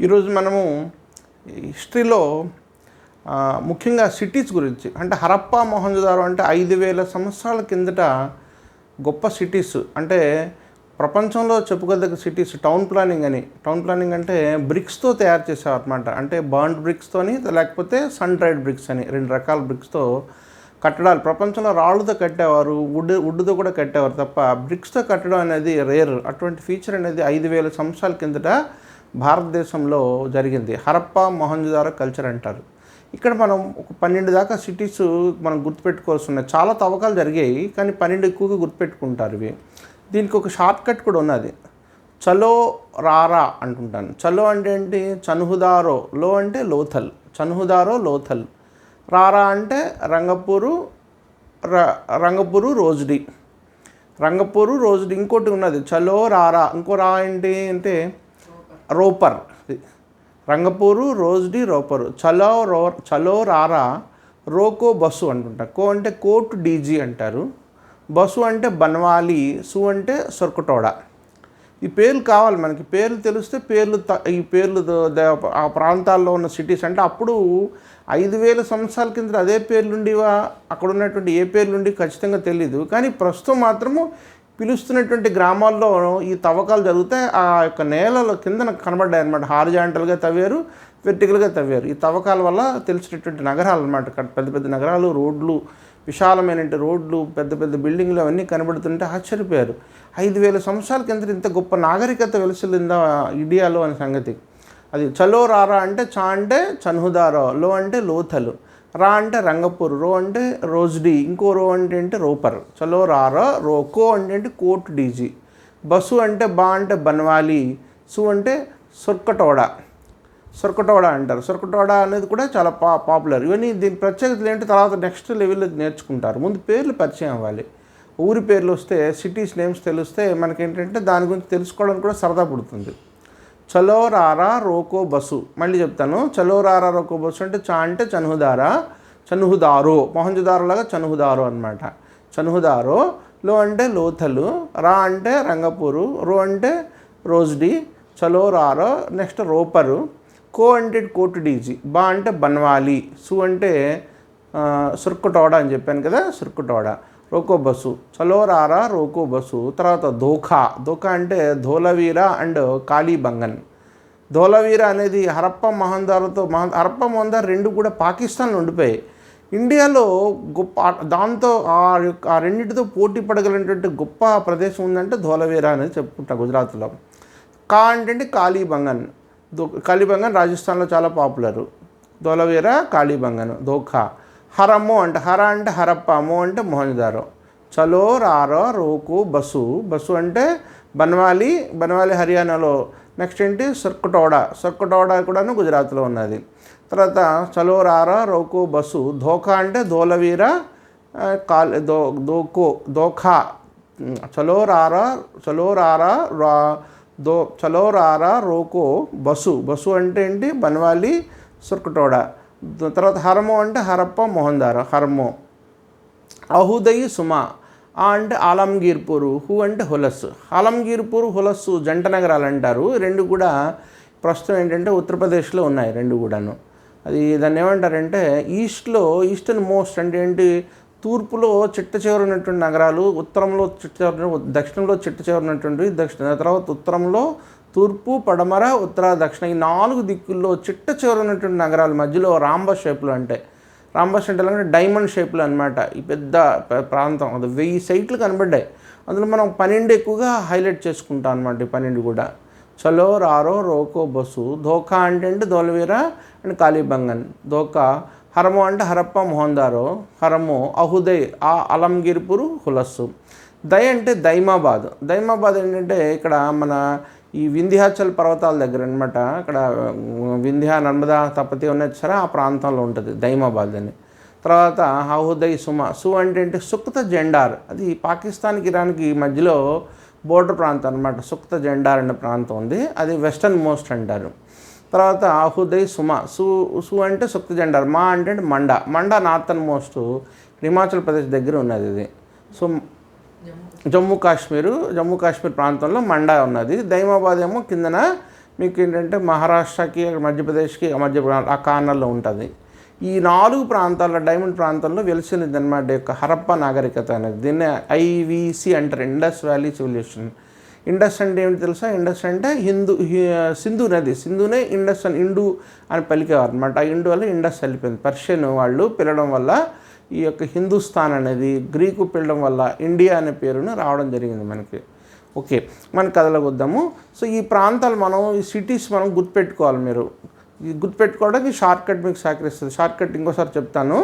ఈరోజు మనము హిస్టరీలో ముఖ్యంగా సిటీస్ గురించి అంటే హరప్పా మొహంజదారో అంటే 5000 సంవత్సరాల కిందట గొప్ప సిటీస్ అంటే ప్రపంచంలో చెప్పుకోదగ్గ సిటీస్ టౌన్ ప్లానింగ్ అంటే బ్రిక్స్తో తయారు చేసేవారు అనమాట. అంటే బర్న్డ్ బ్రిక్స్తోని లేకపోతే సన్ డ్రైడ్ బ్రిక్స్ అని 2 రకాల బ్రిక్స్తో కట్టడాలు ప్రపంచంలో రాళ్ళతో కట్టేవారు, వుడ్తో కూడా కట్టేవారు తప్ప బ్రిక్స్తో కట్టడం అనేది రేర్. అటువంటి ఫీచర్ అనేది 5000 సంవత్సరాల కిందట భారతదేశంలో జరిగింది. హరప్పా మొహంజదారో కల్చర్ అంటారు. ఇక్కడ మనం ఒక 12 దాకా సిటీస్ మనం గుర్తుపెట్టుకోవాల్సి ఉన్నాయి. చాలా తవ్వకాలు జరిగాయి కానీ 12 ఎక్కువగా గుర్తుపెట్టుకుంటారు ఇవి. దీనికి ఒక షార్ట్ కట్ కూడా ఉన్నది. చలో రారా అంటుంటాను. చలో అంటే ఏంటి? చన్హుదారో. లో అంటే లోథల్, చన్హుదారో లోథల్. రారా అంటే రంగపూరు రోజ్డీ. ఇంకోటి ఉన్నది చలో రారా. ఇంకో రా ఏంటి అంటే రోపర్. రంగపూరు రోజ్డీ రోపరు. చలో రారా రోకో బస్సు అంటుంటా. కో అంటే కోట్ డీజీ అంటారు. బస్సు అంటే బన్వాలి. సు అంటే సొర్కటోడా. ఈ పేర్లు కావాలి మనకి. పేర్లు తెలిస్తే ఈ పేర్లు ఆ ప్రాంతాల్లో ఉన్న సిటీస్ అంటే అప్పుడు 5000 సంవత్సరాల కింద అదే పేర్లుండివా అక్కడ ఉన్నటువంటి ఏ పేర్లుండి ఖచ్చితంగా తెలీదు. కానీ ప్రస్తుతం మాత్రము పిలుస్తున్నటువంటి గ్రామాల్లో ఈ తవ్వకాలు జరిగితే ఆ యొక్క నేలలో కింద కనబడ్డాయి అన్నమాట. హారిజాంటల్గా తవ్వారు, వెర్టికల్గా తవ్వారు. ఈ తవ్వకాల వల్ల తెలిసినటువంటి నగరాలు అన్నమాట. పెద్ద పెద్ద నగరాలు, రోడ్లు, విశాలమైన రోడ్లు, పెద్ద పెద్ద బిల్డింగ్లు అవన్నీ కనబడుతుంటే ఆశ్చర్యపోయారు. 5000 సంవత్సరాల కింద ఇంత గొప్ప నాగరికత వెలిసిల్లిందా ఇండియాలో అనే సంగతి. అది చలో రారా అంటే చా అంటే చన్హుదారో, లో అంటే లోథలు, రా అంటే రంగపూర్, రో అంటే రోజ్డీ, ఇంకో రో అంటే రోపర్. చలో రారా రోకో అంటే కోట్ డీజీ. బస్సు అంటే బా అంటే బన్వాలి. సు అంటే సొర్కటోడా అంటారు. సొర్కటోడా అనేది కూడా చాలా పాపులర్. ఇవన్నీ దీని ప్రత్యేకతలు ఏంటి తర్వాత నెక్స్ట్ లెవెల్లో నేర్చుకుంటారు. ముందు పేర్లు పరిచయం అవ్వాలి. ఊరి పేర్లు వస్తే సిటీస్ నేమ్స్ తెలిస్తే మనకేంటంటే దాని గురించి తెలుసుకోవడానికి కూడా సరదా పుడుతుంది. చలో రారా రోకో బస్సు. మళ్ళీ చెప్తాను. చలో రారా రోకో బస్సు అంటే చా అంటే చన్హుదారో, మొహంజదారోలాగా చన్హుదారో అనమాట. చన్హుదారో. లో అంటే లోథలు, రా అంటే రంగపూరు, రో అంటే రోజ్డీ, చలో రారా నెక్స్ట్ రోపరు, కో అంటే కోటు డీజీ, బా అంటే బన్వాలి, సు అంటే సుర్కటోడా అని చెప్పాను కదా, సుర్కటోడా. రోకో బస్సు. చలో రారా రోకో బస్సు. తర్వాత ధోఖా అంటే ధోలవీర అండ్ కాళీబంగన్. ధోలవీర అనేది హరప్పా మొహంజదారో రెండు కూడా పాకిస్తాన్లో ఉండిపోయాయి. ఇండియాలో గొప్ప దాంతో ఆ రెండింటితో పోటీ పడగలిగినటువంటి గొప్ప ప్రదేశం ఉందంటే ధోలవీర అనేది చెప్పుకుంటా గుజరాత్లో. కా అంటే కాళీబంగన్. కాళీబంగన్ రాజస్థాన్లో చాలా పాపులరు. ధోలవీర, కాళీబంగన్, ధోఖా. హరమ్మో అంటే హరప్పా, మో అంటే మొహంజదారో. చలో రారా రోకో బస్సు అంటే బన్వాలి హర్యానాలో. నెక్స్ట్ ఏంటి సొర్కటోడా కూడాను గుజరాత్లో ఉన్నది. తర్వాత చలో రారా రోకో బస్సు. ధోఖా అంటే ధోలవీర, ధోఖా. చలో రారా రోకో బస్సు అంటే ఏంటి బన్వాలి, సొర్కటోడా. తర్వాత హరమో అంటే హరప్పా మొహంజదారో, హరమో. అహుదయి సుమా. ఆ అంటే ఆలంగీర్పూరు, హు అంటే హులస్సు. ఆలంగీర్పూరు, హులస్సు జంట నగరాలు అంటారు. రెండు కూడా ప్రస్తుతం ఏంటంటే ఉత్తరప్రదేశ్లో ఉన్నాయి రెండు కూడాను. అది దాన్ని ఏమంటారంటే ఈస్టర్న్ మోస్ట్ అంటే ఏంటి, తూర్పులో చిట్ట చివరి ఉన్నటువంటి నగరాలు, ఉత్తరంలో దక్షిణంలో చిట్ట చివరి ఉన్నటువంటి తర్వాత ఉత్తరంలో తూర్పు, పడమర, ఉత్తర, దక్షిణ ఈ 4 దిక్కుల్లో చిట్ట చివరి ఉన్నటువంటి నగరాలు మధ్యలో రాంబస్ షేప్లో అంటే డైమండ్ షేప్లో అనమాట. ఈ పెద్ద ప్రాంతం అది 1000 సైట్లు కనబడ్డాయి. అందులో మనం 12 ఎక్కువగా హైలైట్ చేసుకుంటాం అనమాట. ఈ 12 కూడా. చలో రారో రోకో బస్సు. ధోఖా అంటే ధోలవీర అండ్ కాళీబంగన్, ధోఖా. హరమో అంటే హరప్పా మొహంజదారో, హరమో. అహుదయ్ అలంగీర్పూర్, హులస్సు. అంటే దైమాబాద్ ఏంటంటే ఇక్కడ మన ఈ వింధ్యాచల్ పర్వతాల దగ్గర అనమాట. అక్కడ వింధ్యా, నర్మదా, తపతి ఉన్నాయి సరే ఆ ప్రాంతంలో ఉంటుంది దైమాబాద్ అని. తర్వాత అహుదయ్ సుమా. సు అంటే ఏంటి సుక్త జెండార్. అది పాకిస్తాన్కి ఇరాన్కి మధ్యలో బోర్డర్ ప్రాంతం అనమాట. సుక్త జెండార్ అనే ప్రాంతం ఉంది. అది వెస్టర్న్ మోస్ట్ అంటారు. తర్వాత అహుదయ్ సుమా. సు అంటే సుక్త జెండార్. మా అంటే మండా నార్థన్ మోస్ట్ హిమాచల్ ప్రదేశ్ దగ్గర ఉన్నది ఇది. సో జమ్మూ కాశ్మీర్ ప్రాంతంలో మండా ఉన్నది. దైమాబాద్ ఏమో కిందన మీకు ఏంటంటే మహారాష్ట్రకి మధ్యప్రదేశ్కి మధ్య ఆ కార్నర్లో ఉంటుంది. ఈ 4 ప్రాంతాల్లో డైమండ్ ప్రాంతంలో వెలిసినది అనమాట యొక్క హరప్ప నాగరికత అనేది. దీన్నే ఐవీసీ అంటారు, ఇండస్ వ్యాలీ సివిలైజేషన్. ఇండస్ అంటే ఏమిటి తెలుసా? ఇండస్ అంటే సింధు నది, సింధునే ఇండస్ అని ఇండు అని పలికేవారు అనమాట. ఆ ఇండు వల్ల ఇండస్ వెళ్ళిపోయింది. పర్షియన్ వాళ్ళు పిలవడం వల్ల ఈ యొక్క హిందుస్థాన్ అనేది, గ్రీకు పిలవడం వల్ల ఇండియా అనే పేరును రావడం జరిగింది మనకి. ఓకే, మన కథలోకి వద్దాము. సో ఈ ప్రాంతాలు మనం, ఈ సిటీస్ మనం గుర్తుపెట్టుకోవాలి. మీరు ఈ గుర్తుపెట్టుకోవడానికి షార్ట్ కట్ మీకు సహకరిస్తుంది. షార్ట్ కట్ ఇంకోసారి చెప్తాను.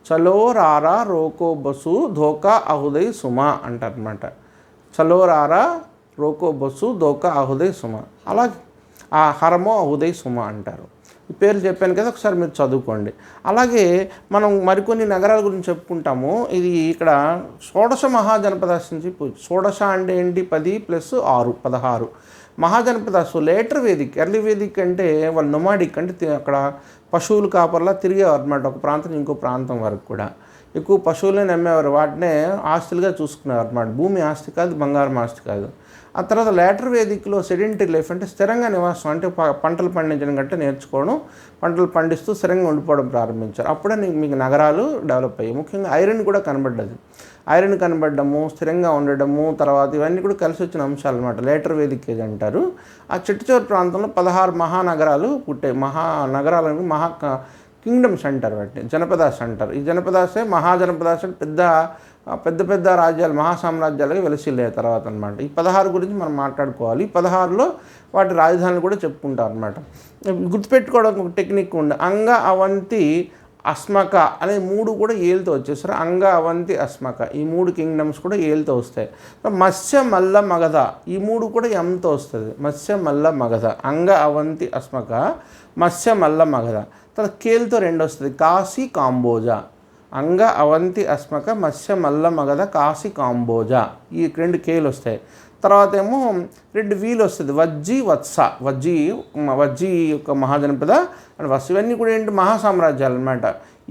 చలో రారా రోకో బసు ధోకా అహుదయ్ సుమా అంటారనమాట. చలో రారా రోకో బస్సు ధోకా అహుదయ్ సుమ, అలాగే ఆ హరమో అహుదయ్ సుమ అంటారు. ఈ పేర్లు చెప్పాను కదా, ఒకసారి మీరు చదువుకోండి. అలాగే మనం మరికొన్ని నగరాల గురించి చెప్పుకుంటాము. ఇది ఇక్కడ షోడశ మహాజనపదాస్ నుంచి, షోడశ అంటే ఏంటి? 10 + 6 16 mahajanapadas. Later Vedic, early Vedic అంటే వాళ్ళు నొమాడిక్ అంటే అక్కడ పశువులు కాపర్లా తిరిగేవారు అనమాట, ఒక ప్రాంతం ఇంకో ప్రాంతం వరకు కూడా. ఎక్కువ పశువులనే నమ్మేవారు, వాటినే ఆస్తులుగా చూసుకునేవారు అనమాట. భూమి ఆస్తి కాదు, బంగారం ఆస్తి కాదు. ఆ తర్వాత లేటర్ వేదిక్లో సెడెంటరీ లైఫ్ అంటే స్థిరంగా నివాసం, అంటే పంటలు పండించడం గట్టే నేర్చుకోవడం, పంటలు పండిస్తూ స్థిరంగా ఉండిపోవడం ప్రారంభించారు. అప్పుడే మీకు నగరాలు డెవలప్ అయ్యాయి. ముఖ్యంగా ఐరన్ కూడా కనబడ్డది. ఐరన్ కనబడము, స్థిరంగా ఉండడము, తర్వాత ఇవన్నీ కూడా కలిసి వచ్చిన అంశాలు అనమాట. లేటర్ వేదిక్ ఏజ్ అంటారు. ఆ చిట్టచివరి ప్రాంతంలో 16 మహానగరాలు పుట్టాయి. మహానగరాలను కింగ్డమ్స్ అంటారు, వాటిని జనపదాస్ అంటారు. ఈ జనపదాసే మహాజనపదాస్ అంటే పెద్ద పెద్ద రాజ్యాలు, మహాసామ్రాజ్యాలుగా వెలసిల్లాయి తర్వాత అనమాట. ఈ 16 గురించి మనం మాట్లాడుకోవాలి. 16లో వాటి రాజధానులు కూడా చెప్పుకుంటారు అనమాట. గుర్తుపెట్టుకోవడానికి ఒక టెక్నిక్ ఉంది. అంగ, అవంతి, అస్మక అనే 3 కూడా ఏలుతో వచ్చేసారు. అంగ, అవంతి, అస్మక ఈ 3 కింగ్డమ్స్ కూడా ఏలుతో వస్తాయి. మత్స్య, మల్ల, మగధ ఈ 3 కూడా ఎంతో వస్తుంది. మత్స్య, మల్ల, మగధ, అంగ, అవంతి, అస్మక, మత్స్య, మల్ల, మగధ. తర్వాత కేల్తో 2 వస్తుంది, కాశీ, కాంబోజా. అంగ, అవంతి, అస్మక, మత్స్య, మల్ల, మగధ, కాశీ, కాంబోజా ఈ 2 కేలు వస్తాయి. తర్వాత ఏమో 2 వీలు వస్తుంది, వజ్జి, వత్స. వజ్జి యొక్క మహాజనపద అండ్ వత్స, ఇవన్నీ కూడా ఏంటి? మహాసామ్రాజ్యాలు అనమాట.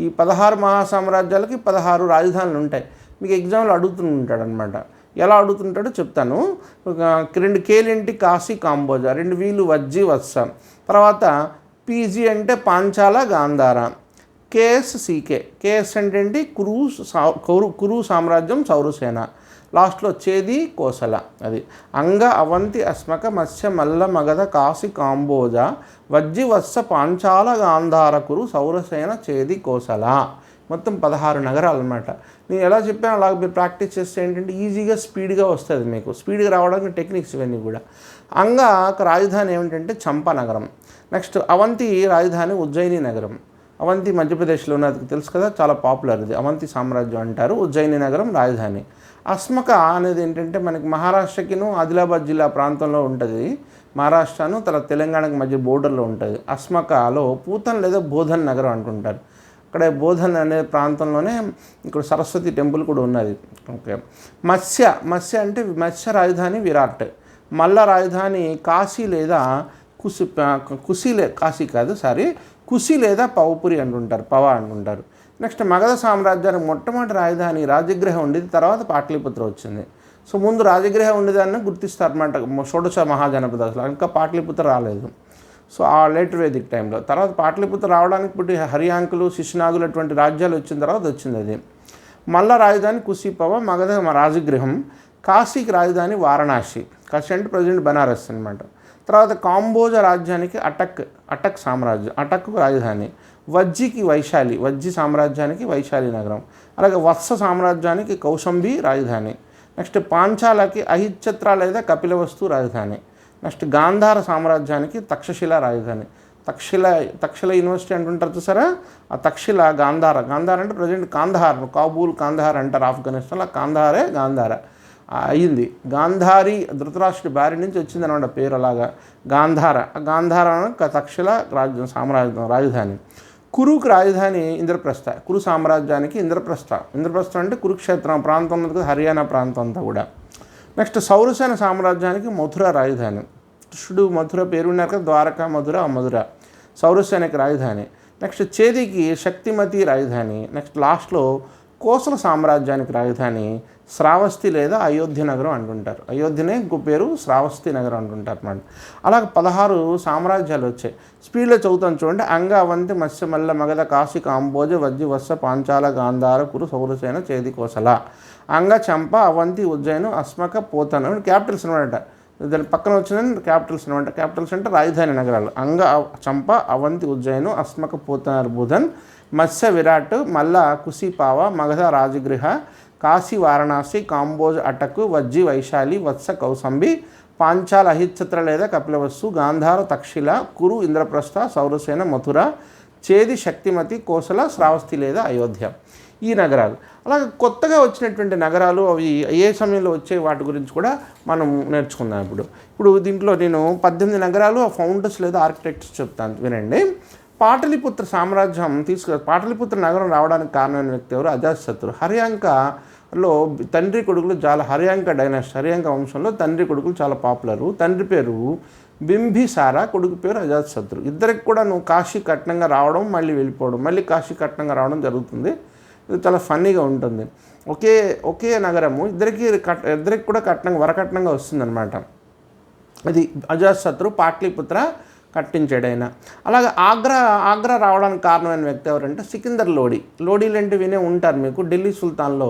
ఈ 16 మహాసామ్రాజ్యాలకి 16 రాజధానులు ఉంటాయి. మీకు ఎగ్జామ్లో అడుగుతుంటాడు అనమాట. ఎలా అడుగుతుంటాడో చెప్తాను. 2 కేలు ఏంటి? కాశీ, కాంబోజా. 2 వీలు వజ్జి, వత్స. తర్వాత పీజీ అంటే పాంచాల, గాంధార. కేఎస్సీకే, కేఎస్ అంటే ఏంటి? కురు సామ్రాజ్యం, సౌరసేన. లాస్ట్లో చేది, కోసల. అది అంగ, అవంతి, అస్మక, మత్స్య, మల్ల, మగధ, కాశీ, కాంబోజా, వజ్జి, వత్స, పాంచాల, గాంధార, కురు, సౌరసేన, చేది, కోసల. మొత్తం 16 నగరాలు అనమాట. నేను ఎలా చెప్పాను అలాగ మీరు ప్రాక్టీస్ చేస్తే ఏంటంటే ఈజీగా స్పీడ్గా వస్తుంది. మీకు స్పీడ్గా రావడానికి టెక్నిక్స్ ఇవన్నీ కూడా. అంగ రాజధాని ఏమిటంటే చంపా నగరం. నెక్స్ట్ అవంతి రాజధాని ఉజ్జయిని నగరం. అవంతి మధ్యప్రదేశ్లో ఉన్నది, తెలుసు కదా, చాలా పాపులర్ ఇది. అవంతి సామ్రాజ్యం అంటారు. ఉజ్జయిని నగరం రాజధాని. అస్మక అనేది ఏంటంటే మనకి మహారాష్ట్రకిను ఆదిలాబాద్ జిల్లా ప్రాంతంలో ఉంటుంది. మహారాష్ట్రను తర్వాత తెలంగాణకి మధ్య బోర్డర్లో ఉంటుంది. అస్మకలో పూతన్ లేదా బోధన్ నగరం అంటుంటారు. అక్కడ బోధన్ అనే ప్రాంతంలోనే ఇక్కడ సరస్వతి టెంపుల్ కూడా ఉన్నది. ఓకే. మత్స్య అంటే మత్స్య రాజధాని విరాట్. మల్ల రాజధాని కాశీ లేదా కుసి లేదా పవపురి అంటుంటారు, పవ అంటుంటారు. నెక్స్ట్ మగధ సామ్రాజ్యానికి మొట్టమొదటి రాజధాని రాజగృహ ఉండేది, తర్వాత పాటలీపుత్ర వచ్చింది. సో ముందు రాజగృహ ఉండేదాన్ని గుర్తిస్తారు అన్నమాట షోడశ మహాజనపదాలు. ఇంకా పాటలీపుత్ర రాలేదు. సో ఆ లేటర్ వేదిక్ టైంలో. తర్వాత పాటలీపుత్ర రావడానికి పుట్టి హరియాంకులు, శిశునాగులు అటువంటి రాజ్యాలు వచ్చిన తర్వాత వచ్చింది అది. మల్ల రాజధాని కుసిపవ, మగధ రాజగృహం. కాశీకి రాజధాని వారణాసి. కాశీ అంటే ప్రజెంట్ బనారస్ అనమాట. తర్వాత కాంబోజ రాజ్యానికి అటక్ సామ్రాజ్యం, అటక్కు రాజధాని. వజ్జికి వైశాలి, వజ్జి సామ్రాజ్యానికి వైశాలి నగరం. అలాగే వత్స సామ్రాజ్యానికి కౌశంబి రాజధాని. నెక్స్ట్ పాంచాలకి అహిచ్చత్ర లేదా కపిలవస్తు రాజధాని. నెక్స్ట్ గాంధార సామ్రాజ్యానికి తక్షశిల రాజధాని. తక్షశిల యూనివర్సిటీ అంటుంటారు చూసారా, ఆ తక్షశిల గాంధార అంటే ప్రజెంట్ కాందహార్, కాబూల్ కాందహార్ అంటారు ఆఫ్ఘనిస్తాన్లో. కాందహారే గాంధార అయింది. గాంధారి ధృతరాష్ట్రుడి భార్య నుంచి వచ్చింది అనమాట పేరు. అలాగా గాంధార తక్షశిల రాజధాని. కురుకు రాజధాని ఇంద్రప్రస్థ. కురు సామ్రాజ్యానికి ఇంద్రప్రస్థ అంటే కురుక్షేత్రం ప్రాంతం ఉన్నది కదా, హర్యానా ప్రాంతం అంతా కూడా. నెక్స్ట్ సౌరసేన సామ్రాజ్యానికి మథుర రాజధాని. కృష్ణుడు మథుర పేరు ఉన్నారు కదా, ద్వారకా, మధుర. సౌరసేనకి రాజధాని. నెక్స్ట్ చేదికి శక్తిమతి రాజధాని. నెక్స్ట్ లాస్ట్లో కోసల సామ్రాజ్యానికి రాజధాని శ్రావస్తి లేదా అయోధ్య నగరం అంటుంటారు. అయోధ్యనే ఇంకో పేరు శ్రావస్తి నగరం అంటుంటారు అన్నమాట. అలాగే 16 సామ్రాజ్యాలు వచ్చాయి. స్పీడ్లో చదువుతాను చూడండి. అంగ, అవంతి, మత్స్య, మల్ల, మగధ, కాశీ, కాంబోజ, వజ్జి, వత్స, పాంచాల, గాంధార, కురు, సౌరసేన, చేది, కోసల. అంగ, చంప, అవంతి, ఉజ్జయిన్, అస్మక, పోతన క్యాపిటల్స్ అనమాట. దాని పక్కన వచ్చిన క్యాపిటల్స్ అనమాట. క్యాపిటల్స్ అంటే రాజధాని నగరాలు. అంగ, చంప, అవంతి, ఉజ్జయిన్, అస్మక, పోతన, బుధన్, మత్స్య, విరాట్, మల్ల, కుసిపావ, మగధ, రాజగృహ, కాశీ, వారణాసి, కాంబోజ్, అటక్, వజ్జి, వైశాలి, వత్స, కౌసంబి, పాంచాల, అహిచ్చత్ర లేదా కపిలవస్తు, గాంధార, తక్షిల, కురు, ఇంద్రప్రస్థ, సౌరసేన, మథుర, చేది, శక్తిమతి, కోసల, శ్రావస్తి లేదా అయోధ్య. ఈ నగరాలు. అలాగే కొత్తగా వచ్చినటువంటి నగరాలు అవి ఏ సమయంలో వచ్చే వాటి గురించి కూడా మనం నేర్చుకుందాం. ఇప్పుడు దీంట్లో నేను 18 నగరాలు ఆ ఫౌండర్స్ లేదా ఆర్కిటెక్ట్స్ చెప్తాను, వినండి. పాటలిపుత్ర సామ్రాజ్యం పాటలిపుత్ర నగరం రావడానికి కారణమైన వ్యక్తి ఎవరు? అజాతశత్రు. హర్యాంకలో తండ్రి కొడుకులు చాలా హర్యాంక డైనాసిటీ, హర్యాంక వంశంలో తండ్రి కొడుకులు చాలా పాపులరు. తండ్రి పేరు బింబిసార, కొడుకు పేరు అజాతశత్రు. ఇద్దరికి కూడా నువ్వు కాశీ కట్నంగా రావడం, మళ్ళీ వెళ్ళిపోవడం, మళ్ళీ కాశీ కట్నంగా రావడం జరుగుతుంది. ఇది చాలా ఫన్నీగా ఉంటుంది. ఒకే నగరము ఇద్దరికి కూడా వరకట్నంగా వస్తుందన్నమాట. ఇది అజాతశత్రు పాట్లిపుత్ర కట్టించాడు ఆయన. అలాగే ఆగ్రా రావడానికి కారణమైన వ్యక్తి ఎవరంటే సికిందర్ లోడి. లోడీలు అంటే వినే ఉంటారు మీకు. ఢిల్లీ సుల్తాన్లో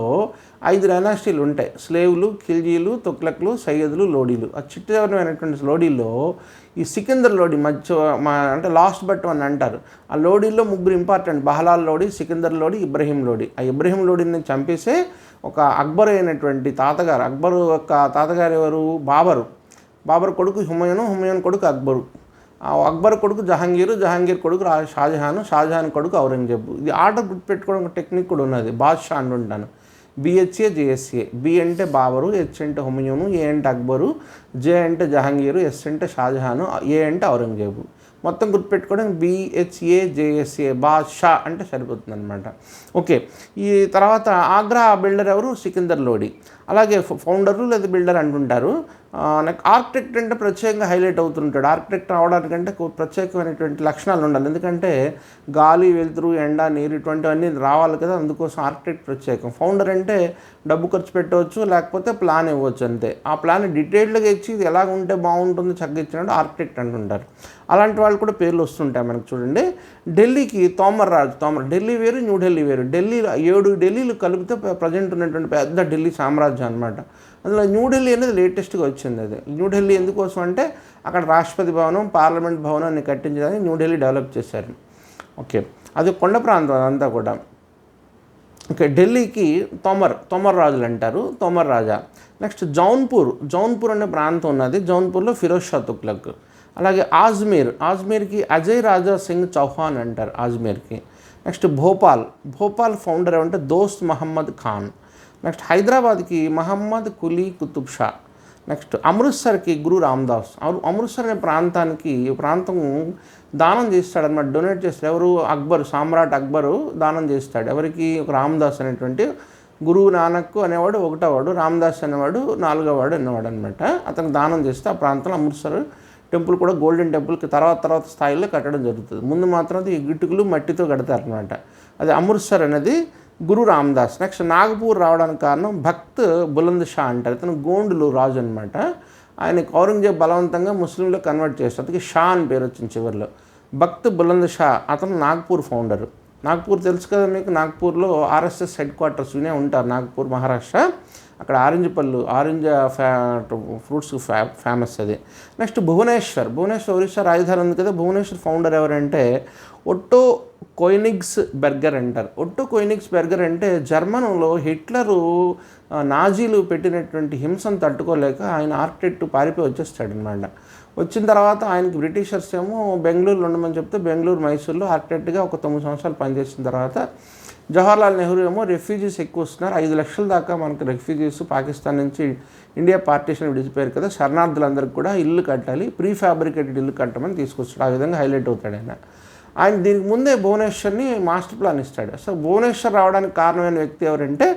5 డైనాసిటీలు ఉంటాయి. స్లేవులు, ఖిల్జీలు, తుగ్లక్లు, సయ్యదులు, లోడీలు. ఆ చిట్టమైనటువంటి లోడీల్లో ఈ సికిందర్ లోడి అంటే లాస్ట్ బట్ అని అంటారు. ఆ లోడీల్లో 3 ఇంపార్టెంట్: బహలాల్ లోడి, సికిందర్ లోడి, ఇబ్రహీం లోడి. ఆ ఇబ్రహీం లోడిని చంపేసే ఒక అక్బర్ అయినటువంటి తాతగారు. అక్బరు యొక్క తాతగారు ఎవరు? బాబరు కొడుకు హుమయూన్ కొడుకు అక్బరు. అక్బర్ కొడుకు జహాంగీర్ కొడుకు షాజహాన్ కొడుకు ఔరంగజేబు. ఇది ఆర్డర్ గుర్తుపెట్టుకోవడం ఒక టెక్నిక్ కూడా ఉన్నది. బాద్షా అంటుంటాను. బిహెచ్ఏ, జేఎస్ఏ. బి అంటే బాబరు, హెచ్ అంటే హుమయూను, ఏ అంటే అక్బరు, జే అంటే జహాంగీరు, ఎస్ అంటే షాజహాను, ఏ అంటే ఔరంగజేబు. మొత్తం గుర్తుపెట్టుకోవడం బిహెచ్ఏ, జేఎస్ఏ. బాద్షా అంటే సరిపోతుంది అనమాట. ఓకే. ఈ తర్వాత ఆగ్రా బిల్డర్ ఎవరు? సికిందర్ లోడి. అలాగే ఫౌండరు లేదా బిల్డర్ అంటుంటారు. నాకు ఆర్కిటెక్ట్ అంటే ప్రత్యేకంగా హైలైట్ అవుతుంటాడు. ఆర్కిటెక్ట్ అవడానికంటే ప్రత్యేకమైనటువంటి లక్షణాలు ఉండాలి. ఎందుకంటే గాలి, వెలుతురు, ఎండ, నీరు ఇటువంటివన్నీ రావాలి కదా, అందుకోసం ఆర్కిటెక్ట్ ప్రత్యేకం. ఫౌండర్ అంటే డబ్బు ఖర్చు పెట్టవచ్చు, లేకపోతే ప్లాన్ ఇవ్వచ్చు అంతే. ఆ ప్లాన్ డీటెయిల్డ్గా ఇచ్చి ఇది ఎలాగ ఉంటే బాగుంటుంది చక్కగా ఇచ్చినట్టు ఆర్కిటెక్ట్ అంటుంటారు. అలాంటి వాళ్ళు కూడా పేర్లు వస్తుంటాయి మనకు. చూడండి, ఢిల్లీకి తోమర్. ఢిల్లీ వేరు, న్యూఢిల్లీ వేరు. 7 ఢిల్లీలు కలిపితే ప్రజెంట్ ఉన్నటువంటి పెద్ద ఢిల్లీ సామ్రాజ్యం అనమాట. అందులో న్యూఢిల్లీ అనేది లేటెస్ట్గా వచ్చింది. అది న్యూఢిల్లీ ఎందుకోసం అంటే అక్కడ రాష్ట్రపతి భవనం, పార్లమెంట్ భవనాన్ని కట్టించడానికి న్యూఢిల్లీ డెవలప్ చేశారు. ఓకే, అది కొండ ప్రాంతం అదంతా కూడా. ఓకే, ఢిల్లీకి తోమర్ రాజులు అంటారు, తోమర్ రాజా. నెక్స్ట్ జౌన్పూర్ అనే ప్రాంతం ఉన్నది. జౌన్పూర్లో ఫిరోజ్ షా తుగ్లక్. అలాగే ఆజ్మీర్కి అజయ్ రాజా సింగ్ చౌహాన్ అంటారు ఆజ్మీర్కి. నెక్స్ట్ భోపాల్ ఫౌండర్ ఏమంటే దోస్త్ మహమ్మద్ ఖాన్. నెక్స్ట్ హైదరాబాద్కి మహమ్మద్ కులీ కుతుబ్ షా. నెక్స్ట్ అమృత్సర్కి గురు రామ్దాస్. అమృత్సర్ అనే ప్రాంతం దానం చేస్తాడన్నమాట, డొనేట్ చేస్తాడు. ఎవరు? సామ్రాట్ అక్బరు దానం చేస్తాడు. ఎవరికి? ఒక రామ్దాస్ అనేటువంటి. గురువు నానక్ అనేవాడు 1వ వాడు, రామ్దాస్ అనేవాడు 4వ వాడు అనేవాడు అనమాట. అతను దానం చేస్తే ఆ ప్రాంతంలో అమృత్సర్ టెంపుల్ కూడా గోల్డెన్ టెంపుల్కి తర్వాత స్థాయిలో కట్టడం జరుగుతుంది. ముందు మాత్రం అది గిటుకులు మట్టితో కడతారనమాట. అది అమృత్సర్ అనేది గురు రామ్దాస్. నెక్స్ట్ నాగపూర్ రావడానికి కారణం భక్త్ బులంద్ షా అంటారు. ఇతను గోండులు రాజు అనమాట. ఆయనకి ఔరంగజేబ్ బలవంతంగా ముస్లింలో కన్వర్ట్ చేస్తారు. అతనికి షా అని పేరు వచ్చింది చివరిలో. భక్త్ బులంద్ షా అతను నాగ్పూర్ ఫౌండర్. నాగ్పూర్ తెలుసు కదా మీకు. నాగ్పూర్లో ఆర్ఎస్ఎస్ హెడ్ క్వార్టర్స్ వినే ఉంటారు. నాగ్పూర్ మహారాష్ట్ర. అక్కడ ఆరెంజ్ ఫ్రూట్స్ ఫేమస్ అది. నెక్స్ట్ భువనేశ్వర్ ఒరిస్సా రాజధాని ఉంది కదా. భువనేశ్వర్ ఫౌండర్ ఎవరంటే ఒట్టో కోయినిగ్స్ బెర్గర్ అంటారు. ఒట్టో కోయినిగ్స్ బెర్గర్ అంటే జర్మనీలో హిట్లరు నాజీలు పెట్టినటువంటి హింసను తట్టుకోలేక ఆయన ఆర్కిటెక్ట్ పారిపోయి వచ్చేస్తాడనమాట. వచ్చిన తర్వాత ఆయనకి బ్రిటిషర్స్ ఏమో బెంగళూరులో ఉండమని చెప్తే మైసూర్లో ఆర్కిటెక్ట్గా ఒక 9 సంవత్సరాలు పనిచేసిన తర్వాత జవహర్లాల్ నెహ్రూ ఏమో రెఫ్యూజీస్ ఎక్కువ వస్తున్నారు, 5 లక్షల దాకా మనకు రెఫ్యూజీస్ పాకిస్తాన్ నుంచి ఇండియా పార్టీషన్ విడిచిపోయారు కదా, శరణార్థులందరికీ కూడా ఇల్లు కట్టాలి, ప్రీ ఫ్యాబ్రికేటెడ్ ఇల్లు కట్టమని తీసుకొస్తాడు. ఆ విధంగా హైలైట్ అవుతాడు ఆయన దీనికి ముందే భువనేశ్వర్ని మాస్టర్ ప్లాన్ ఇస్తాడు. సో భువనేశ్వర్ రావడానికి కారణమైన వ్యక్తి ఎవరంటే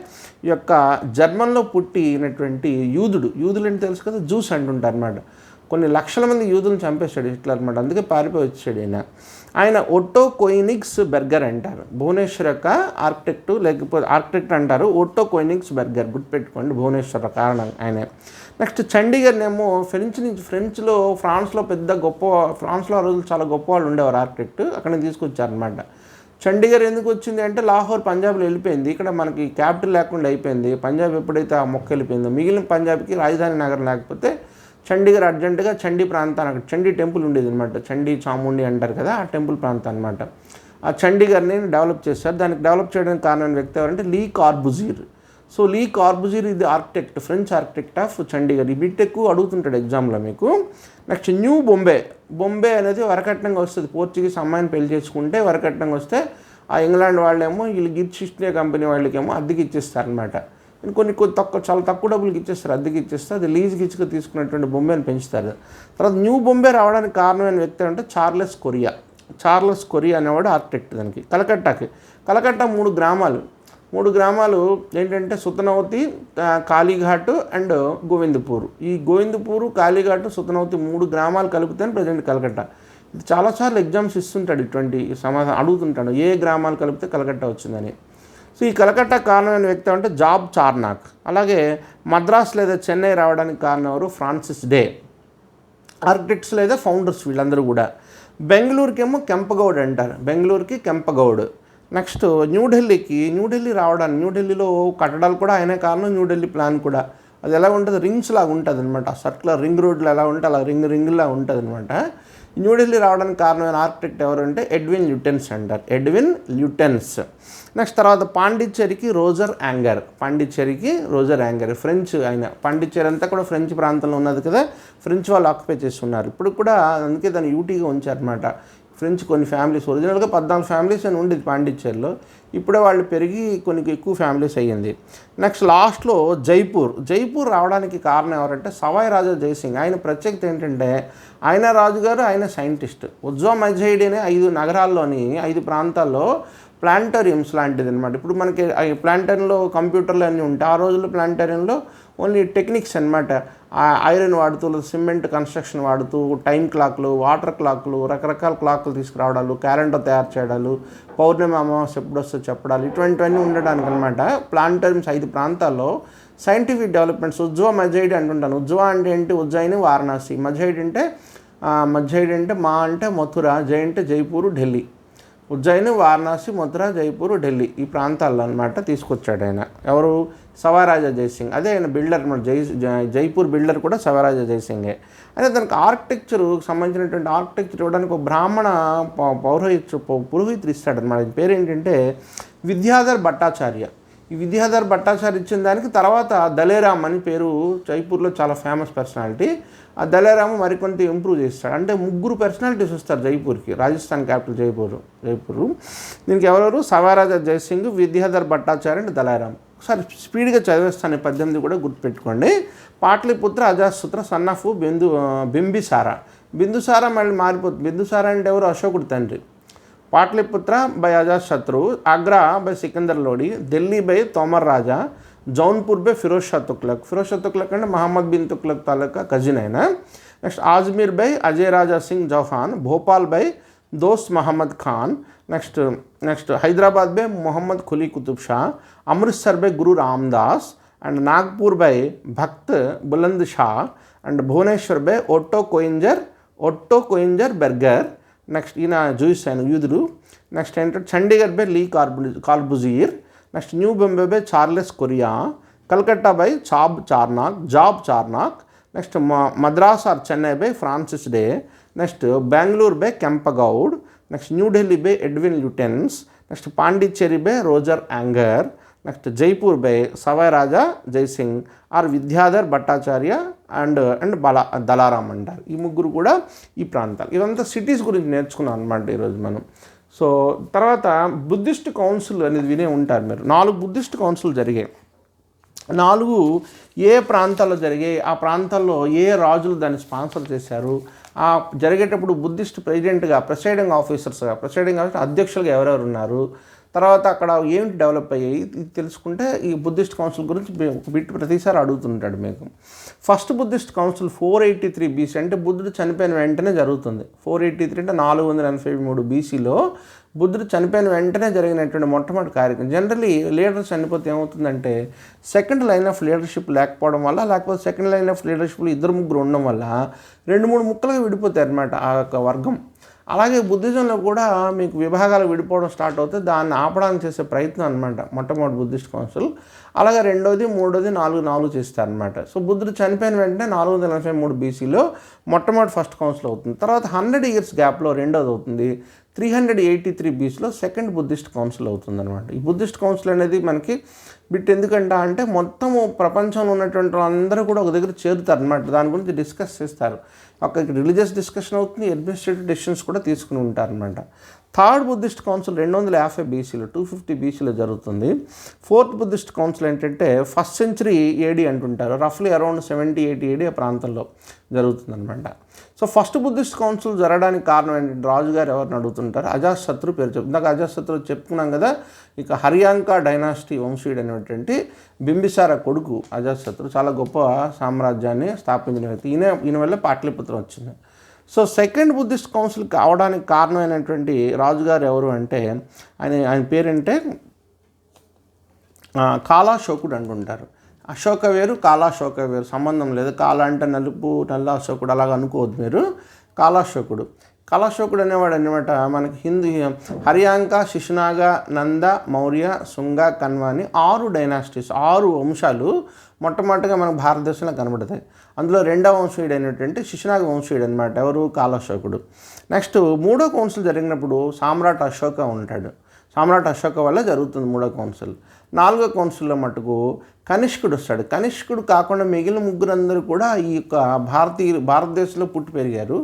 ఈ యొక్క జర్మన్లో పుట్టినటువంటి యూదులు అంటే తెలుసు కదా, జూస్ అంటుంటారు అన్నమాట. కొన్ని లక్షల మంది యూదులను చంపేశాడు హిట్లర్ అనమాట. అందుకే పారిపోయి వచ్చాడు ఆయన ఒట్టో కోయినిగ్స్ బెర్గర్ అంటారు. భువనేశ్వర్ యొక్క ఆర్కిటెక్ట్, లేకపోతే ఆర్కిటెక్ట్ అంటారు. ఒట్టో కోయినిగ్స్ బెర్గర్ గుర్తుపెట్టుకోండి, భువనేశ్వర్ కారణం ఆయన. నెక్స్ట్ చండీగఢ్నేమో ఫ్రెంచ్లో ఫ్రాన్స్లో ఫ్రాన్స్లో ఆ రోజులు చాలా గొప్ప వాళ్ళు ఉండేవారు ఆర్కిటెక్ట్, అక్కడికి తీసుకొచ్చారనమాట. చండీగఢ్ ఎందుకు వచ్చింది అంటే లాహోర్ పంజాబ్లో వెళ్ళిపోయింది, ఇక్కడ మనకి క్యాపిటల్ లేకుండా అయిపోయింది. పంజాబ్ ఎప్పుడైతే ఆ మొక్క వెళ్ళిపోయిందో మిగిలిన పంజాబ్కి రాజధాని నగరం లేకపోతే చండీగఢ్ అర్జెంటుగా చండీ ప్రాంతాన్ని, అక్కడ చండీ టెంపుల్ ఉండేది అనమాట, చండీ చాముండి అంటారు కదా, ఆ టెంపుల్ ప్రాంతం అనమాట. ఆ చండీగఢ్ని డెవలప్ చేశారు. దానికి డెవలప్ చేయడానికి కారణమైన వ్యక్తి ఎవరంటే లీ కార్బుజియర్. సో లీ కార్బుజియర్ ఇది architect, French architect of Chandigarh. ఈ బిట్ ఎక్కువ అడుగుతుంటాడు ఎగ్జామ్లో మీకు. నెక్స్ట్ న్యూ బొంబే అనేది వరకట్నంగా వస్తుంది. పోర్చుగీస్ అమ్మాయిని పెళ్లి చేసుకుంటే వరకట్నంగా వస్తే ఆ ఇంగ్లాండ్ వాళ్ళేమో వీళ్ళు గిట్స్ ఈస్ట్ ఇండియా కంపెనీ వాళ్ళకేమో అద్దెకి ఇచ్చేస్తారనమాట. కొన్ని చాలా తక్కువ డబ్బులకి ఇచ్చేస్తారు, అద్దెకి ఇచ్చేస్తే అది లీజ్కి ఇచ్చుకు తీసుకున్నటువంటి బొంబేని పెంచుతారు. తర్వాత న్యూ బొంబే రావడానికి కారణమైన వ్యక్తి అంటే చార్లెస్ కొరియా అనేవాడు ఆర్కిటెక్ట్. దానికి కలకట్ట 3 గ్రామాలు ఏంటంటే సుతనవతి, కాళీఘాట్ అండ్ గోవిందపూర్. ఈ గోవిందపూర్, కాళీఘాట్, సుతనవతి 3 గ్రామాలు కలిపితేనే ప్రజెంట్ కలకట్ట. ఇది చాలాసార్లు ఎగ్జామ్స్ ఇస్తుంటాడు, ఇటువంటి సమాధానం అడుగుతుంటాడు, ఏ గ్రామాలు కలిపితే కలకట్ట వచ్చిందని. సో ఈ కలకట్ట కారణమైన వ్యక్తి అంటే జాబ్ చార్నాక్. అలాగే మద్రాస్ లేదా చెన్నై రావడానికి కారణం ఎవరు? Francis day. ఆర్కిటెక్ట్స్ లేదా ఫౌండర్స్ వీళ్ళందరూ కూడా. బెంగళూరుకేమో కెంపగౌడ్ అంటారు, బెంగళూరుకి కెంపగౌడ్. నెక్స్ట్ న్యూఢిల్లీ రావడానికి, న్యూఢిల్లీలో కట్టడాలు కూడా ఆయనే కారణం, న్యూఢిల్లీ ప్లాన్ కూడా. అది ఎలా ఉంటుంది, రింగ్స్ లాగా ఉంటుంది అనమాట, సర్కులర్ రింగ్ రోడ్లు ఎలా ఉంటే అలా రింగ్లా ఉంటుంది అనమాట. న్యూఢిల్లీ రావడానికి కారణమైన ఆర్కిటెక్ట్ ఎవరు అంటే ఎడ్విన్ ల్యూటెన్స్. నెక్స్ట్ తర్వాత పాండిచ్చేరికి రోజర్ యాంగర్, ఫ్రెంచ్ ఆయన. పాండిచ్చేరి అంతా కూడా ఫ్రెంచ్ ప్రాంతంలో ఉన్నది కదా, ఫ్రెంచ్ వాళ్ళు ఆక్యుపై చేస్తున్నారు ఇప్పుడు కూడా, అందుకే దాన్ని యూటీగా ఉంచారనమాట. ఫ్రెంచ్ కొన్ని ఫ్యామిలీస్, ఒరిజినల్గా 14 ఫ్యామిలీస్ అని ఉండేది పాండిచ్చేరిలో, ఇప్పుడే వాళ్ళు పెరిగి కొన్ని ఎక్కువ ఫ్యామిలీస్ అయ్యింది. నెక్స్ట్ లాస్ట్లో జైపూర్ రావడానికి కారణం ఎవరంటే సవాయ్ రాజా జయసింగ్. ఆయన ప్రత్యేకత ఏంటంటే ఆయన రాజుగారు, ఆయన సైంటిస్ట్. ఉజ్వా మజైడ్ అనే 5 నగరాల్లోని 5 ప్రాంతాల్లో ప్లానిటోరియంస్ లాంటిది అనమాట. ఇప్పుడు మనకి ప్లానిటోరియంలో కంప్యూటర్లు అన్నీ ఉంటాయి, ఆ రోజుల్లో ప్లానిటోరియంలో ఓన్లీ టెక్నిక్స్ అనమాట. ఐరన్ వాడుతూ, సిమెంట్ కన్స్ట్రక్షన్ వాడుతూ, టైం క్లాక్లు, వాటర్ క్లాక్లు, రకరకాల క్లాక్లు తీసుకురావడాలు, క్యాలెండర్ తయారు చేయడాలు, పౌర్ణమి అమావాస్య ఎప్పుడు వస్తే చెప్పడాలు, ఇటువంటివన్నీ ఉండడానికి అనమాట. ప్లానిటోరియంస్ 5 ప్రాంతాల్లో సైంటిఫిక్ డెవలప్మెంట్స్. ఉజ్వా మజైడ్ అంటుంటాను. ఉజ్వా అంటే ఏంటి? ఉజ్జయిని, వారణాసి. మజైడ్ అంటే మా అంటే మథుర, జై అంటే జైపూరు, ఢిల్లీ. ఉజ్జయిని, వారణాసి, మథుర, జైపూర్, ఢిల్లీ ఈ ప్రాంతాల్లో అనమాట తీసుకొచ్చాడు ఆయన. ఎవరు? సవారాజా జయసింగ్. అదే ఆయన బిల్డర్ అనమాట. జైపూర్ బిల్డర్ కూడా సవారాజా జయసింగే. అదే దానికి సంబంధించినటువంటి ఆర్కిటెక్చర్ ఇవ్వడానికి ఒక బ్రాహ్మణ పురోహితుడు ఇస్తాడనమాట. ఆయన పేరు ఏంటంటే విద్యాధర్ భట్టాచార్య. ఈ విద్యాధర్ భట్టాచార్య ఇచ్చిన దానికి తర్వాత దలేరామ్ అని పేరు, జైపూర్లో చాలా ఫేమస్ పర్సనాలిటీ. ఆ దలేరాము మరికొంత ఇంప్రూవ్ చేస్తాడు. అంటే 3 పర్సనాలిటీస్ వస్తారు జైపూర్కి, రాజస్థాన్ క్యాపిటల్ జైపూరు. దీనికి ఎవరెవరు? సవారాజా జయసింగ్, విద్యాధర్ భట్టాచార్య అండ్ దలేరామ్. ఒకసారి స్పీడ్గా చదివేస్తాను, 18 కూడా గుర్తుపెట్టుకోండి. పాట్లిపుత్ర అజాతశత్రు సన్ ఆఫ్ బిందుసార మళ్ళీ మారిపోతుంది. బిందుసార అంటే ఎవరు? అశోకుడు తండ్రి. Patliputra by Ajatashatru, Agra by Sikandar Lodi, Delhi by Tomar Raja, Jaunpur by Firoz Shah Tughlaq అంటే మహమ్మద్ బిన్ తుగ్లక్ తాలూకా కజిన్ అయినా. Next Ajmer by Ajay Raja Singh Chauhan, Bhopal by Dost Mohammad Khan. Next Hyderabad by Mohammed Quli Qutb Shah, Amritsar by Guru Ramdas and Nagpur by Bakht Buland Shah and Bhubaneswar by Otto Koenigsberger. Next ఈయన జూయిస్ ఆయన యూదుడు. నెక్స్ట్ ఏంటంటే Chandigarh by Le Corbusier. Next New Bombay by Charles Correa, Calcutta by Job Charnock. Next Madras or Chennai by Francis Day. Next Bengaluru by Kempegowda. Next New Delhi by Edwin Lutyens. Next Pondicherry by Roger Anger. Next Jaipur by Sawai Raja Jai Singh or Vidyadhar Bhattacharya and Dalaram అంటారు. ఈ 3 కూడా ఈ ప్రాంతాలు. ఇవంతా cities గురించి నేర్చుకున్నాం అనమాట ఈరోజు మనం. సో తర్వాత బుద్ధిస్ట్ కౌన్సిల్ అనేది వినే ఉంటారు మీరు. 4 బుద్ధిస్ట్ కౌన్సిల్ జరిగాయి. 4 ఏ ప్రాంతాల్లో జరిగాయి, ఆ ప్రాంతాల్లో ఏ రాజులు దాన్ని స్పాన్సర్ చేశారు, ఆ జరిగేటప్పుడు బుద్ధిస్ట్ ప్రెసిడెంట్గా, ప్రిసైడింగ్ ఆఫీసర్ అధ్యక్షులుగా ఎవరెవరు ఉన్నారు, తర్వాత అక్కడ ఏంటి డెవలప్ అయ్యాయి ఇది తెలుసుకుంటే ఈ బుద్ధిస్ట్ కౌన్సిల్ గురించి బిట్ ప్రతిసారి అడుగుతుంటాడు మీకు. ఫస్ట్ బుద్ధిస్ట్ కౌన్సిల్ 483 BC అంటే బుద్ధుడు చనిపోయిన వెంటనే జరుగుతుంది. 483 అంటే 483 BCలో బుద్ధుడు చనిపోయిన వెంటనే జరిగినటువంటి మొట్టమొదటి కార్యక్రమం. జనరలీ లీడర్స్ చనిపోతే ఏమవుతుందంటే సెకండ్ లైన్ ఆఫ్ లీడర్షిప్ లేకపోవడం వల్ల, లేకపోతే సెకండ్ లైన్ ఆఫ్ లీడర్షిప్లో 2-3 ఉండడం వల్ల 2-3 ముక్కలుగా విడిపోతాయి అన్నమాట ఆ యొక్క వర్గం. అలాగే బుద్ధిజంలో కూడా మీకు విభాగాలు విడిపోవడం స్టార్ట్ అవుతాయి. దాన్ని ఆపడానికి చేసే ప్రయత్నం అనమాట మొట్టమొదటి బుద్ధిస్ట్ కౌన్సిల్. అలాగే రెండోది, మూడోది, నాలుగు చేస్తారనమాట. సో బుద్ధుడు చనిపోయిన వెంటనే 483 BCలో మొట్టమొదటి ఫస్ట్ కౌన్సిల్ అవుతుంది. తర్వాత 100 years గ్యాప్లో రెండోది అవుతుంది. 383 BCలో సెకండ్ బుద్ధిస్ట్ కౌన్సిల్ అవుతుంది అనమాట. ఈ బుద్ధిస్ట్ కౌన్సిల్ అనేది మనకి బిట్ ఎందుకంటే అంటే మొత్తము ప్రపంచంలో ఉన్నటువంటి వాళ్ళందరూ కూడా ఒక దగ్గర చేరుతారు అనమాట. దాని గురించి డిస్కస్ చేస్తారు. ఒక రిలీజియస్ డిస్కషన్ అవుతుంది, అడ్మినిస్ట్రేటివ్ డెసిషన్స్ కూడా తీసుకుని ఉంటారనమాట. థర్డ్ బుద్ధిస్ట్ కౌన్సిల్ 250 BCలో 250 BCలో జరుగుతుంది. ఫోర్త్ బుద్ధిస్ట్ కౌన్సిల్ ఏంటంటే 1st century AD అంటుంటారు. రఫ్లీ అరౌండ్ 70-80 AD ఆ ప్రాంతంలో జరుగుతుందనమాట. సో ఫస్ట్ బుద్ధిస్ట్ కౌన్సిల్ జరగడానికి కారణం ఏంటంటే రాజుగారు ఎవరిని అడుగుతుంటారు, అజాతశత్రు పేరు చెప్తుంది. నాకు అజాతశత్రు చెప్పుకున్నాం కదా. ఇక హర్యాంక డైనాసిటీ వంశీయుడు అనేటువంటి బింబిసార కొడుకు అజాతశత్రు చాలా గొప్ప సామ్రాజ్యాన్ని స్థాపించిన వ్యక్తి. ఈయన వల్ల పాటలీపుత్రం వచ్చింది. సో సెకండ్ బుద్ధిస్ట్ కౌన్సిల్ కావడానికి కారణమైనటువంటి రాజుగారు ఎవరు అంటే ఆయన పేరంటే కాలాశోకుడు అంటుంటారు. అశోక వేరు, కాలాశోక వేరు, సంబంధం లేదు. కాల అంటే నలుపు, నల్ల అశోకుడు అలాగ అనుకోవద్దు మీరు. కాలాశోకుడు అనేవాడు అనమాట. మనకి హిందూ హర్యాంక, శిశునాగ, నంద, మౌర్య, శుంగ, కన్వ అని 6 డైనాసిటీస్, 6 వంశాలు మొట్టమొదటిగా మనకు భారతదేశంలో కనబడతాయి. అందులో రెండవ వంశీయుడు అయినటువంటి శిశునాగ వంశీయుడు అనమాట. ఎవరు? కాలాశోకుడు. నెక్స్ట్ మూడో కౌన్సిల్ జరిగినప్పుడు సామ్రాట్ అశోక ఉంటాడు. సామ్రాట్ అశోక వల్ల జరుగుతుంది మూడో కౌన్సిల్. నాలుగో కౌన్సిల్లో మటుకు కనిష్కుడు వస్తాడు. కనిష్కుడు కాకుండా మిగిలిన ముగ్గురందరూ కూడా ఈ యొక్క భారతదేశంలో పుట్టి పెరిగారు.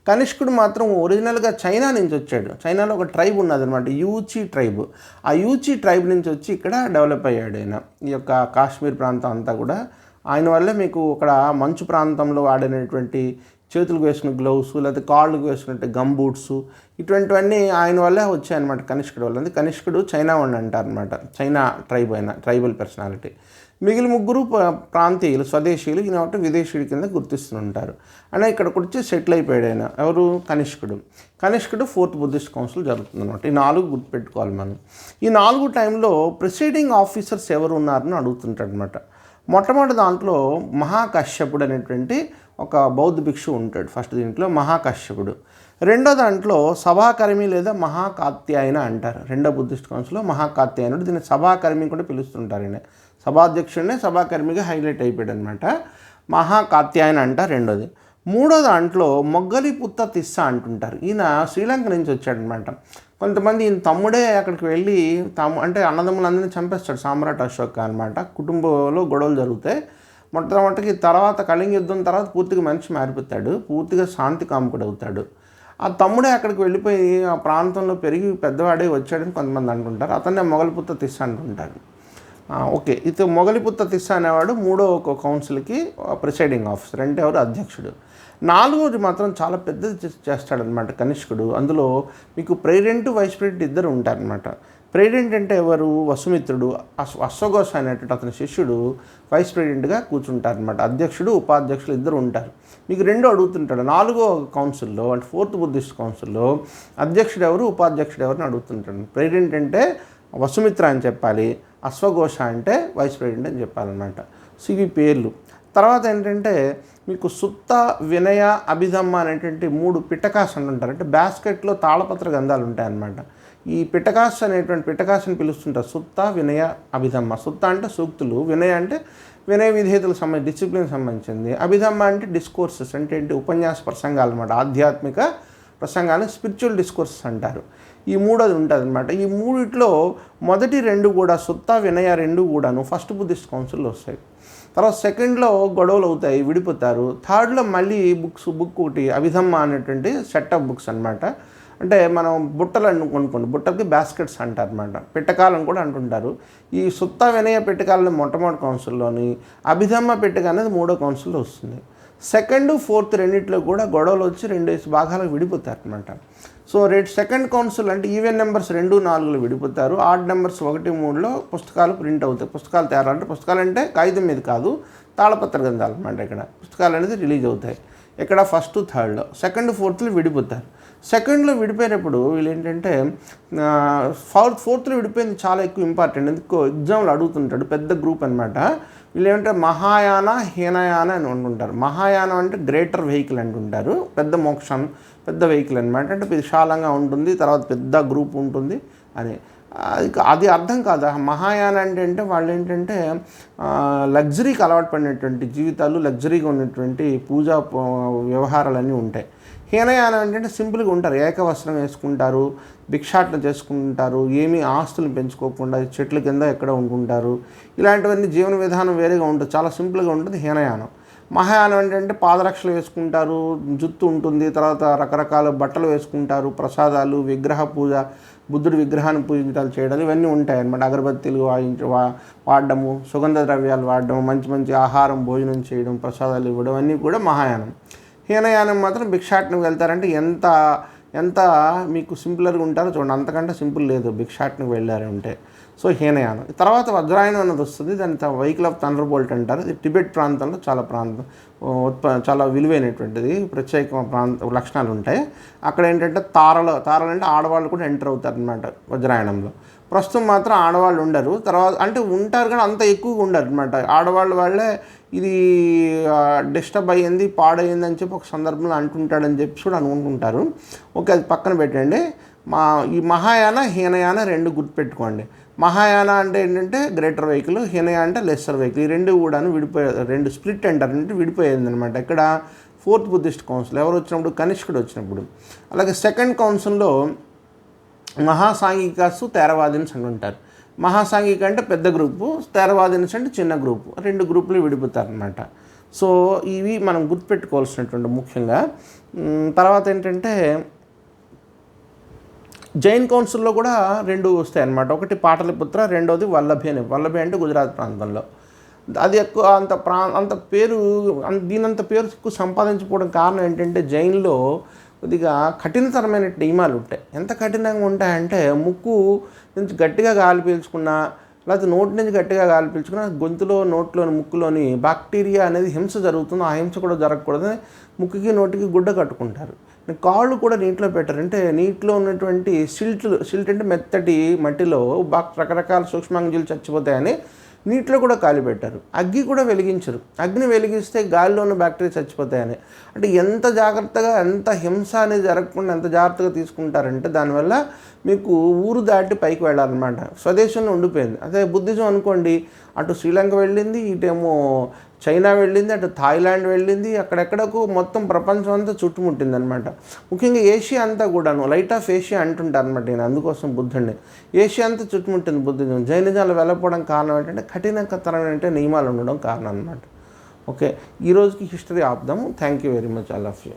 కనిష్కుడు మాత్రం ఒరిజినల్గా చైనా నుంచి వచ్చాడు. చైనాలో ఒక ట్రైబ్ ఉన్నదనమాట, యూచి ట్రైబ్. ఆ యూచి ట్రైబ్ నుంచి వచ్చి ఇక్కడ డెవలప్ అయ్యాడు ఆయన. ఈ యొక్క కాశ్మీర్ ప్రాంతం అంతా కూడా ఆయన వల్లే మీకు ఇక్కడ మంచు ప్రాంతంలో వాడినటువంటి చేతులకు వేసుకున్న గ్లౌస్, లేకపోతే కాళ్ళకు వేసుకున్నట్టు గమ్ బూట్స్, ఇటువంటివన్నీ ఆయన వల్లే వచ్చాయన్నమాట కనిష్కుడు వల్ల. కనిష్కుడు చైనా వాడిని అంటారనమాట. చైనా ట్రైబ్ అయిన ట్రైబల్ పర్సనాలిటీ. మిగిలిన ముగ్గురు ప్రాంతీయులు, స్వదేశీయులు. ఈయన ఒకటి విదేశీయుడి కింద గుర్తిస్తుంటారు. అయినా ఇక్కడికి వచ్చి సెటిల్ అయిపోయాడు ఆయన. ఎవరు? కనిష్కుడు ఫోర్త్ బుద్ధిస్ట్ కౌన్సిల్ జరుగుతుంది అనమాట. ఈ 4 గుర్తుపెట్టుకోవాలి మనం. ఈ 4 టైంలో ప్రిసైడింగ్ ఆఫీసర్స్ ఎవరు ఉన్నారని అడుగుతుంటాడు అనమాట. మొట్టమొదటి దాంట్లో మహాకశ్యపుడు అనేటువంటి ఒక బౌద్ధ భిక్షు ఉంటాడు. ఫస్ట్ దీంట్లో మహాకశ్యపుడు. రెండో దాంట్లో సభాకర్మి లేదా మహాకాత్యాయన అంటారు. రెండో బుద్ధిస్ట్ కౌన్సిల్లో మహాకాత్యాయనుడు. దీన్ని సభాకర్మి కూడా పిలుస్తుంటారు. ఈయన సభాధ్యక్షుడినే సభాకర్మిగా హైలైట్ అయిపోయాడు అనమాట. మహాకాత్యాయన అంటారు రెండోది. మూడో దాంట్లో మొగ్గలిపుత్త తిస్స అంటుంటారు. ఈయన శ్రీలంక నుంచి వచ్చాడనమాట. కొంతమంది ఈయన తమ్ముడే అక్కడికి వెళ్ళి అంటే అన్నదమ్ములందరినీ చంపేస్తాడు సామ్రాట్ అశోక అనమాట. కుటుంబంలో గొడవలు జరుగుతాయి. మొట్టమొదటికి తర్వాత కళింగ యుద్ధం తర్వాత పూర్తిగా మనిషి మారిపోతాడు. పూర్తిగా శాంతి కాముకుడు అవుతాడు. ఆ తమ్ముడే అక్కడికి వెళ్ళిపోయి ఆ ప్రాంతంలో పెరిగి పెద్దవాడే వచ్చాడని కొంతమంది అంటుంటారు. అతన్నే మొగలిపుత్త తిస్స అంటుంటారు. ఓకే, ఇది మొగలిపుత్త తిస్స అనేవాడు మూడో ఒక కౌన్సిల్కి ప్రిసైడింగ్ ఆఫీసర్, అంటే ఎవరు? అధ్యక్షుడు. నాలుగోది మాత్రం చాలా పెద్దది చేస్తాడనమాట కనిష్కుడు. అందులో మీకు ప్రెసిడెంట్, వైస్ ప్రెసిడెంట్ ఇద్దరు ఉంటారనమాట. ప్రెసిడెంట్ అంటే ఎవరు? వసుమిత్రుడు. అశ్వఘోష అనేటువంటి అతని శిష్యుడు వైస్ ప్రెసిడెంట్గా కూర్చుంటారనమాట. అధ్యక్షుడు, ఉపాధ్యక్షులు ఇద్దరు ఉంటారు. మీకు రెండో అడుగుతుంటాడు. నాలుగో కౌన్సిల్లో అంటే ఫోర్త్ బుద్ధిస్ట్ కౌన్సిల్లో అధ్యక్షుడు ఎవరు, ఉపాధ్యక్షుడు ఎవరిని అడుగుతుంటాడు. ప్రెసిడెంట్ అంటే వసుమిత్ర అని చెప్పాలి, అశ్వఘోష అంటే వైస్ ప్రెసిడెంట్ అని చెప్పాలన్నమాట. సో ఇవి పేర్లు. తర్వాత ఏంటంటే మీకు సుత్త, వినయ, అభిధమ్మ అనేటువంటి 3 పిటకాస్ అని ఉంటారు. అంటే బాస్కెట్లో తాళపత్ర గంధాలు ఉంటాయన్నమాట. ఈ పిటకాస్ అనేటువంటి పిటకాస్ని పిలుస్తుంటారు. సుత్త, వినయ, అభిధమ్మ. సుత్త అంటే సూక్తులు, వినయ అంటే వినయ విధేయతలకు సంబంధించి డిసిప్లిన్ సంబంధించింది, అభిధమ్మ అంటే డిస్కోర్సెస్ అంటే ఏంటి? ఉపన్యాస ప్రసంగాలు అనమాట. ఆధ్యాత్మిక ప్రసంగాన్ని స్పిరిచువల్ డిస్కోర్సెస్ అంటారు. ఈ మూడోది ఉంటుంది అనమాట. ఈ మూడిట్లో మొదటి 2 కూడా సుత్త, వినయ 2 కూడాను ఫస్ట్ బుద్ధిస్ట్ కౌన్సిల్లో వస్తాయి. తర్వాత సెకండ్లో గొడవలు అవుతాయి, విడిపోతారు. థర్డ్లో మళ్ళీ బుక్ ఒకటి అభిధమ్మ అనేటువంటి సెట్ ఆఫ్ బుక్స్ అనమాట. అంటే మనం బుట్టలు కొనుక్కోండి, బుట్టలకి బాస్కెట్స్ అంటారు అనమాట. పెట్టకాలను కూడా అంటుంటారు. ఈ సుత్త, వినయ పెట్టకాలని మొట్టమొదటి కౌన్సిల్లోని, అభిధమ్మ పెట్టక అనేది మూడో కౌన్సిల్లో వస్తుంది. సెకండ్ ఫోర్త్ రెండిట్లో కూడా గొడవలు వచ్చి 2 భాగాలకు విడిపోతారు అనమాట. సో సెకండ్ కౌన్సిల్ అంటే ఈవెన్ నెంబర్స్ 2, 4 విడిపోతారు. ఆడ్ నెంబర్స్ 1, 3లో పుస్తకాలు ప్రింట్ అవుతాయి. పుస్తకాలు తయారు అంటే పుస్తకాలు అంటే కాగితం మీద కాదు, తాళపత్ర గ్రంథాలు అనమాట. ఇక్కడ పుస్తకాలు అనేది రిలీజ్ అవుతాయి. ఇక్కడ ఫస్ట్, థర్డ్లో, సెకండ్, ఫోర్త్లో విడిపోతారు. సెకండ్లో విడిపోయినప్పుడు వీళ్ళు ఏంటంటే ఫోర్త్లో విడిపోయింది చాలా ఎక్కువ ఇంపార్టెంట్. ఎందుకు ఎగ్జామ్లో అడుగుతుంటాడు. పెద్ద గ్రూప్ అనమాట. వీళ్ళు ఏమంటే మహాయాన, హీనయాన అని అంటుంటారు. మహాయానం అంటే గ్రేటర్ వెహికల్ అంటుంటారు. పెద్ద మోక్షం, పెద్ద వెహికల్ అనమాట. అంటే విశాలంగా ఉంటుంది, తర్వాత పెద్ద గ్రూప్ ఉంటుంది అని. అది అర్థం కాదు. మహాయాన అంటే వాళ్ళు ఏంటంటే లగ్జరీకి అలవాటు పడినటువంటి జీవితాలు, లగ్జరీగా ఉన్నటువంటి పూజా వ్యవహారాలన్నీ ఉంటాయి. హీనయానం ఏంటంటే సింపుల్గా ఉంటారు, ఏకవస్త్రం వేసుకుంటారు, భిక్షాటన చేసుకుంటారు, ఏమీ ఆస్తులు పెంచుకోకుండా చెట్ల కింద ఎక్కడ ఉంటుంటారు. ఇలాంటివన్నీ జీవన విధానం వేరేగా ఉంటుంది, చాలా సింపుల్గా ఉంటుంది హీనయానం. మహాయానం ఏంటంటే పాదరక్షలు వేసుకుంటారు, జుత్తు ఉంటుంది, తర్వాత రకరకాల బట్టలు వేసుకుంటారు, ప్రసాదాలు, విగ్రహ పూజ, బుద్ధుడి విగ్రహాన్ని పూజించాలు చేయడాలు ఇవన్నీ ఉంటాయి అన్నమాట. అగరబత్తీలు వాడడము, సుగంధ ద్రవ్యాలు వాడడం, మంచి మంచి ఆహారం భోజనం చేయడం, ప్రసాదాలు ఇవ్వడం అన్నీ కూడా మహాయానం. హీనయానం మాత్రం భిక్షాటనకు వెళ్తారంటే ఎంత మీకు సింపుల్గా ఉంటారో చూడండి. అంతకంటే సింపుల్ లేదు భిక్షాటనకు వెళ్ళారు అంటే. సో హీనయానం. తర్వాత వజ్రాయనం అన్నది వస్తుంది. దాన్ని వెహికల్ ఆఫ్ థండర్ బోల్ట్ అంటారు. ఇది టిబెట్ ప్రాంతంలో చాలా విలువైనటువంటిది, ప్రత్యేక లక్షణాలు ఉంటాయి. అక్కడ ఏంటంటే తారలు అంటే ఆడవాళ్ళు కూడా ఎంటర్ అవుతారు అనమాట వజ్రాయణంలో. ప్రస్తుతం మాత్రం ఆడవాళ్ళు ఉండరు. తర్వాత అంటే ఉంటారు కానీ అంత ఎక్కువగా ఉండరు అనమాట. వాళ్ళే ఇది డిస్టర్బ్ అయ్యింది, పాడైంది అని చెప్పి ఒక సందర్భంలో అంటుంటాడని చెప్పి కూడా అనుకుంటుంటారు. ఓకే, అది పక్కన పెట్టండి. ఈ మహాయాన, హీనయాన 2 గుర్తుపెట్టుకోండి. మహాయాన అంటే ఏంటంటే గ్రేటర్ వెహికల్, హీనయాన అంటే లెస్సర్ వెహికల్. ఈ 2 కూడాను 2 స్ప్లిట్ అంటారు, అంటే విడిపోయింది అనమాట. ఇక్కడ 4th బుద్ధిస్ట్ కౌన్సిల్ ఎవరు వచ్చినప్పుడు, కనిష్కుడు వచ్చినప్పుడు. అలాగే సెకండ్ కౌన్సిల్లో మహాసాంఘికాసు, థేరవాదిన్స్ అని ఉంటారు. మహాసాంఘిక అంటే పెద్ద గ్రూపు, థేరవాదిన్స్ అంటే చిన్న గ్రూపు. 2 గ్రూపులు విడిపోతారనమాట. సో ఇవి మనం గుర్తుపెట్టుకోవాల్సినటువంటి ముఖ్యంగా. తర్వాత ఏంటంటే జైన్ కౌన్సిల్లో కూడా 2 వస్తాయి అన్నమాట. ఒకటి పాటలిపుత్ర, రెండోది వల్లభి అంటే గుజరాత్ ప్రాంతంలో. అది ఎక్కువ అంత పేరు, దీనంత పేరు ఎక్కువ సంపాదించుకోవడం కారణం ఏంటంటే జైన్లో కొద్దిగా కఠినతరమైన నియమాలు ఉంటాయి. ఎంత కఠినంగా ఉంటాయంటే ముక్కు నుంచి గట్టిగా గాలి పీల్చుకున్నా, లేకపోతే నోటి నుంచి గట్టిగా గాలి పీల్చుకున్నా గొంతులో, నోట్లోని, ముక్కులోని బ్యాక్టీరియా అనేది హింస జరుగుతుంది. ఆ హింస కూడా జరగకూడదని ముక్కుకి, నోటికి గుడ్డ కట్టుకుంటారు. కాళ్ళు కూడా నీటిలో పెట్టారు. అంటే నీటిలో ఉన్నటువంటి సిల్ట్ అంటే మెత్తటి మట్టిలో రకరకాల సూక్ష్మాంగజీలు చచ్చిపోతాయని నీటిలో కూడా కాలి పెట్టారు. అగ్గి కూడా వెలిగించరు. అగ్ని వెలిగిస్తే గాలిలో ఉన్న బ్యాక్టీరియా చచ్చిపోతాయని. అంటే ఎంత జాగ్రత్తగా, ఎంత హింస అనేది జరగకుండా ఎంత జాగ్రత్తగా తీసుకుంటారంటే దానివల్ల మీకు ఊరు దాటి పైకి వెళ్ళాలన్నమాట. స్వదేశంలో ఉండిపోయింది. అదే బుద్ధిజం అనుకోండి, అటు శ్రీలంక వెళ్ళింది, ఇటేమో చైనా వెళ్ళింది, అటు థాయిలాండ్ వెళ్ళింది, అక్కడెక్కడకు మొత్తం ప్రపంచం అంతా చుట్టుముట్టింది అనమాట. ముఖ్యంగా ఏషియా అంతా కూడాను లైట్ ఆఫ్ ఏషియా అంటుంటారు అనమాట. నేను అందుకోసం బుద్ధుడిని ఏషియా అంతా చుట్టుముట్టింది బుద్ధిజం. జైనిజాలు వెళ్ళకపోవడం కారణం ఏంటంటే కఠినతరమైన నియమాలు ఉండడం కారణం అనమాట. ఓకే, ఈరోజుకి హిస్టరీ ఆపుదాము. Thank you very much all of you.